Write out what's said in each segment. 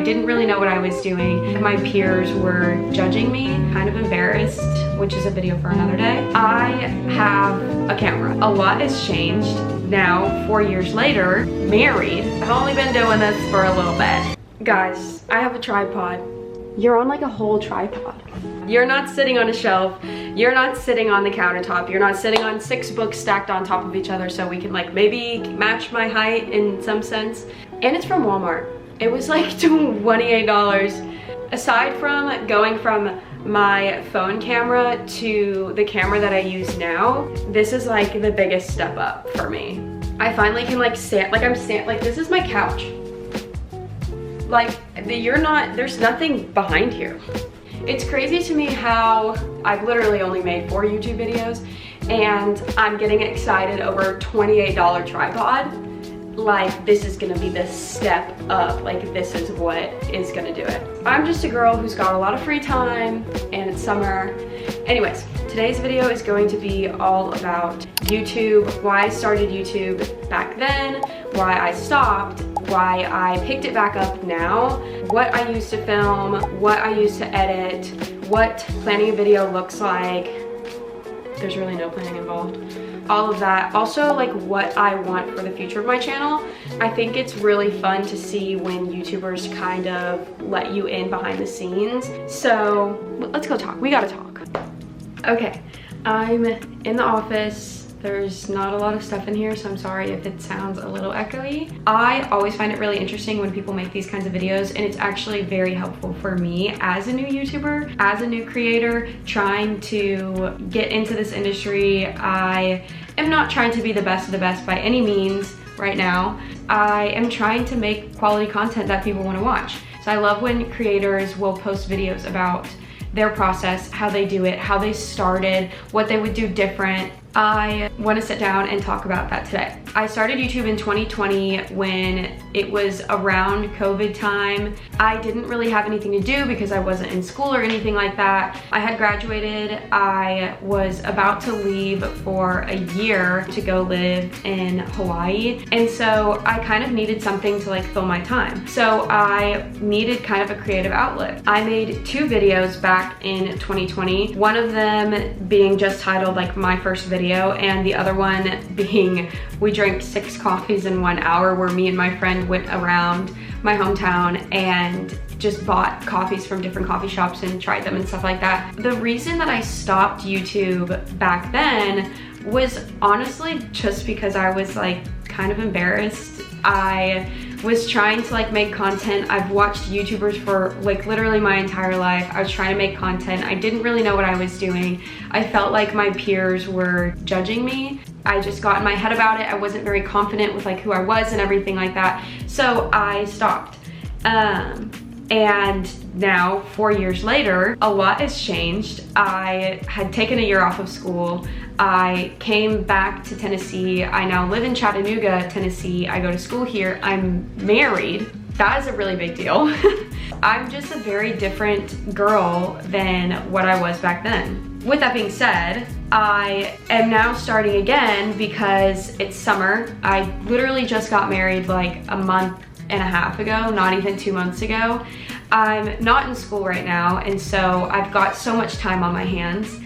didn't really know what I was doing. My peers were judging me, kind of embarrassed, which is a video for another day. I have a camera. A lot has changed. Now, 4 years later, married. I've only been doing this for a little bit. Guys, I have a tripod. You're on like a whole tripod. You're not sitting on a shelf. You're not sitting on the countertop. You're not sitting on 6 books stacked on top of each other so we can like maybe match my height in some sense. And it's from Walmart. It was like $28. Aside from going from my phone camera to the camera that I use now, this is like the biggest step up for me. I finally can like stand, like this is my couch. Like there's nothing behind here. It's crazy to me how I've literally only made 4 YouTube videos and I'm getting excited over a $28 tripod. Like this is gonna be the step up, like this is what is gonna do it. I'm just a girl who's got a lot of free time and it's summer. Anyways, today's video is going to be all about YouTube, why I started YouTube back then, why I stopped, why I picked it back up now, what I used to film, what I used to edit, what planning a video looks like. There's really no planning involved. All of that. Also, like what I want for the future of my channel. I think it's really fun to see when YouTubers kind of let you in behind the scenes. So let's go talk. We gotta talk. Okay, I'm in the office. There's not a lot of stuff in here, so I'm sorry if it sounds a little echoey. I always find it really interesting when people make these kinds of videos, and it's actually very helpful for me as a new YouTuber, as a new creator, trying to get into this industry. I am not trying to be the best of the best by any means right now. I am trying to make quality content that people want to watch. So I love when creators will post videos about their process, how they do it, how they started, what they would do different. I want to sit down and talk about that today. I started YouTube in 2020 when it was around COVID time. I didn't really have anything to do because I wasn't in school or anything like that. I had graduated. I was about to leave for a year to go live in Hawaii. And so I kind of needed something to like fill my time. So I needed kind of a creative outlet. I made 2 videos back in 2020. One of them being just titled like my first video, and the other one being we drank 6 coffees in 1 hour, where me and my friend went around my hometown and just bought coffees from different coffee shops and tried them and stuff like that. The reason that I stopped YouTube back then was honestly just because I was like kind of embarrassed. I was trying to like make content. I've watched YouTubers for like literally my entire life. I was trying to make content. I didn't really know what I was doing. I felt like my peers were judging me. I just got in my head about it. I wasn't very confident with like who I was and everything like that. So I stopped. And now 4 years later, a lot has changed. I had taken a year off of school. I came back to Tennessee. I now live in Chattanooga, Tennessee. I go to school here. I'm married. That is a really big deal. I'm just a very different girl than what I was back then. With that being said, I am now starting again because it's summer. I literally just got married like a month and a half ago, not even 2 months ago. I'm not in school right now, and so I've got so much time on my hands.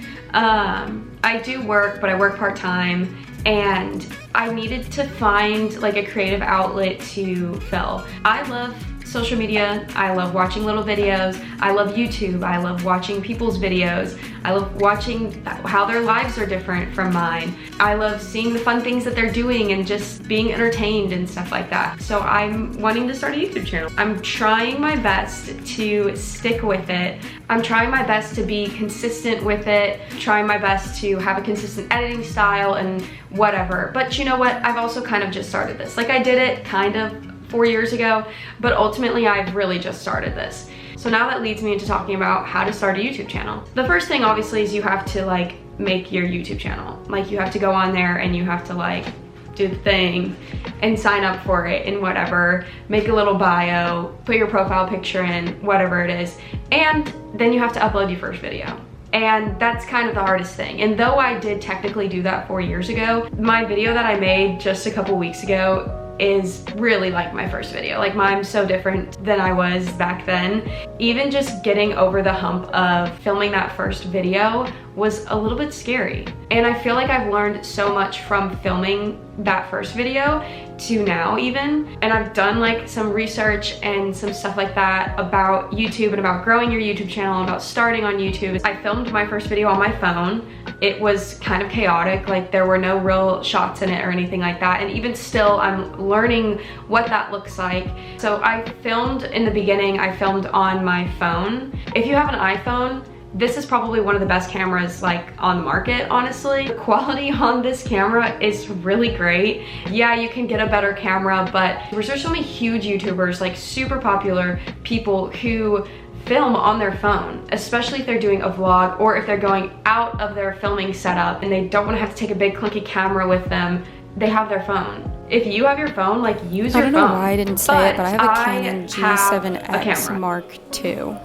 I do work, but I work part-time, and I needed to find like a creative outlet to fill. I love social media. I love watching little videos. I love YouTube. I love watching people's videos. I love watching how their lives are different from mine. I love seeing the fun things that they're doing and just being entertained and stuff like that. So I'm wanting to start a YouTube channel. I'm trying my best to stick with it. I'm trying my best to be consistent with it, trying my best to have a consistent editing style and whatever. But you know what? I've also kind of just started this. Like I did it kind of 4 years ago, but ultimately I've really just started this. So now that leads me into talking about how to start a YouTube channel. The first thing obviously is you have to like make your YouTube channel. Like you have to go on there and you have to like do the thing and sign up for it and whatever, make a little bio, put your profile picture in, whatever it is, and then you have to upload your first video. And that's kind of the hardest thing. And though I did technically do that 4 years ago, my video that I made just a couple weeks ago is really like my first video. Like mine's so different than I was back then. Even just getting over the hump of filming that first video was a little bit scary. And I feel like I've learned so much from filming that first video to now even. And I've done like some research and some stuff like that about YouTube and about growing your YouTube channel and about starting on YouTube. I filmed my first video on my phone. It was kind of chaotic, like there were no real shots in it or anything like that. And even still, I'm learning what that looks like. So I filmed in the beginning, I filmed on my phone. If you have an iPhone, this is probably one of the best cameras like on the market, honestly. The quality on this camera is really great. Yeah, you can get a better camera, but there's so many huge YouTubers, like super popular people who film on their phone, especially if they're doing a vlog or if they're going out of their filming setup and they don't want to have to take a big clunky camera with them. They have their phone. If you have your phone, like use your phone. I don't know why I didn't say it, but I have a Canon G7X Mark II.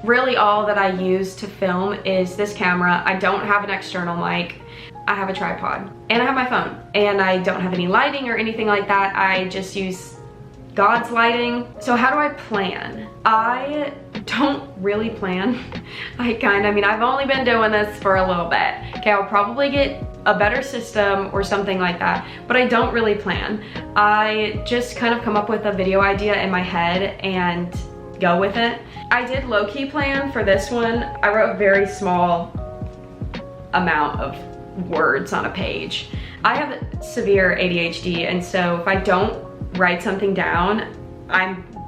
Really all that I use to film is this camera. I don't have an external mic. I have a tripod and I have my phone, and I don't have any lighting or anything like that. I just use God's lighting. So how do I plan? I don't really plan. I've only been doing this for a little bit. Okay, I'll probably get a better system or something like that, but I don't really plan. I just kind of come up with a video idea in my head and go with it. I did low-key plan for this one. I wrote a very small amount of words on a page. I have severe ADHD, and so if I don't write something down,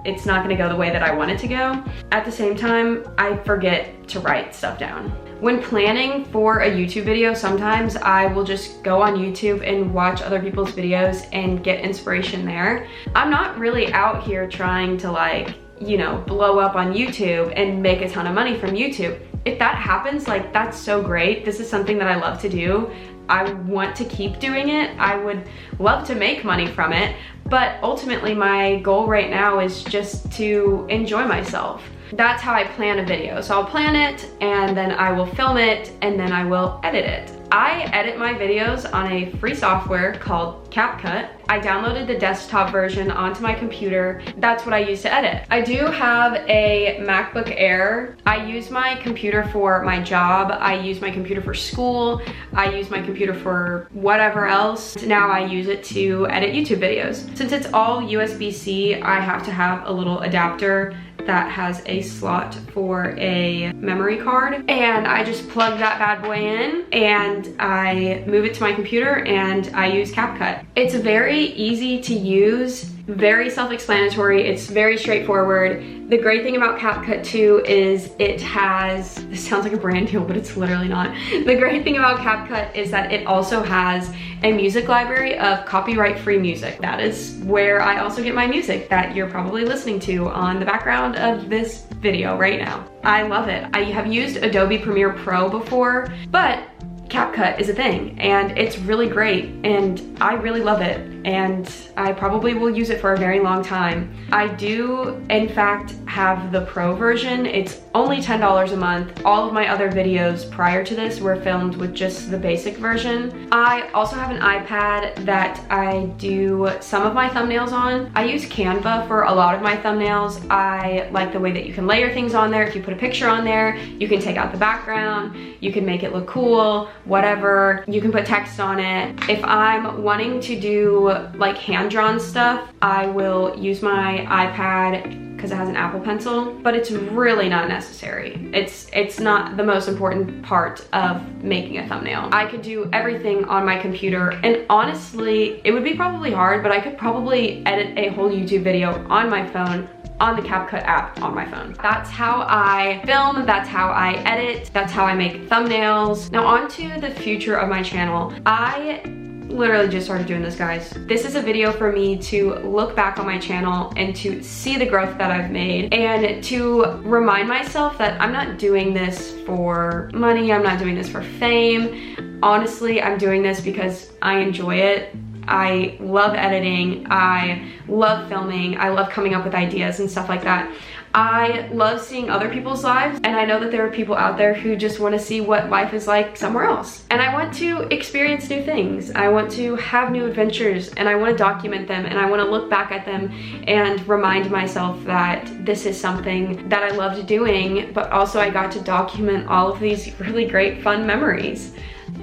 it's not gonna go the way that I want it to go. At the same time, I forget to write stuff down. When planning for a YouTube video, sometimes I will just go on YouTube and watch other people's videos and get inspiration there. I'm not really out here trying to like, you know, blow up on YouTube and make a ton of money from YouTube. If that happens, like that's so great. This is something that I love to do. I want to keep doing it. I would love to make money from it, but ultimately my goal right now is just to enjoy myself. That's how I plan a video. So I'll plan it and then I will film it and then I will edit it. I edit my videos on a free software called CapCut. I downloaded the desktop version onto my computer. That's what I use to edit. I do have a MacBook Air. I use my computer for my job. I use my computer for school. I use my computer for whatever else. Now I use it to edit YouTube videos. Since it's all USB-C, I have to have a little adapter that has a slot for a memory card, and I just plug that bad boy in and I move it to my computer and I use CapCut. It's very easy to use, very self-explanatory, it's very straightforward. The great thing about CapCut too is it has, this sounds like a brand deal, but it's literally not. The great thing about CapCut is that it also has a music library of copyright-free music. That is where I also get my music that you're probably listening to on the background of this video right now. I love it. I have used Adobe Premiere Pro before, but CapCut is a thing and it's really great and I really love it and I probably will use it for a very long time. I do in fact have the Pro version. It's only $10 a month. All of my other videos prior to this were filmed with just the basic version. I also have an iPad that I do some of my thumbnails on. I use Canva for a lot of my thumbnails. I like the way that you can layer things on there. If you put a picture on there, you can take out the background, you can make it look cool, whatever. You can put text on it. If I'm wanting to do like hand-drawn stuff, I will use my iPad because it has an Apple Pencil, but it's really not necessary. It's not the most important part of making a thumbnail. I could do everything on my computer, and honestly, it would be probably hard, but I could probably edit a whole YouTube video on my phone on the CapCut app on my phone. That's how I film, that's how I edit, that's how I make thumbnails. Now on to the future of my channel. I literally just started doing this, guys. This is a video for me to look back on my channel and to see the growth that I've made and to remind myself that I'm not doing this for money, I'm not doing this for fame. Honestly, I'm doing this because I enjoy it. I love editing, I love filming, I love coming up with ideas and stuff like that. I love seeing other people's lives, and I know that there are people out there who just want to see what life is like somewhere else. And I want to experience new things. I want to have new adventures, and I want to document them, and I want to look back at them and remind myself that this is something that I loved doing, but also I got to document all of these really great fun memories.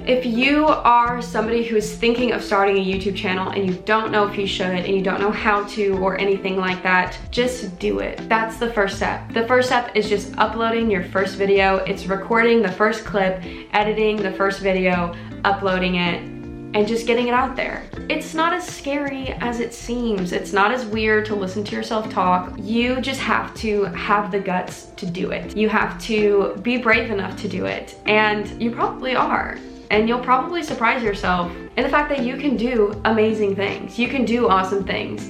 If you are somebody who is thinking of starting a YouTube channel and you don't know if you should and you don't know how to or anything like that, just do it. That's the first step. The first step is just uploading your first video. It's recording the first clip, editing the first video, uploading it, and just getting it out there. It's not as scary as it seems. It's not as weird to listen to yourself talk. You just have to have the guts to do it. You have to be brave enough to do it, and you probably are. And you'll probably surprise yourself in the fact that you can do amazing things. You can do awesome things.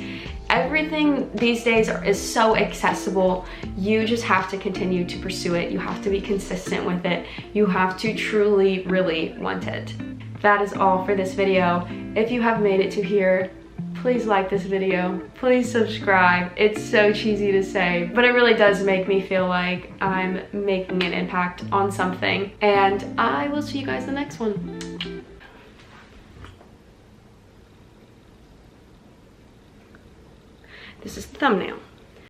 Everything these days is so accessible. You just have to continue to pursue it. You have to be consistent with it. You have to truly, really want it. That is all for this video. If you have made it to here, please like this video, please subscribe. It's so cheesy to say, but it really does make me feel like I'm making an impact on something. And I will see you guys in the next one. This is the thumbnail.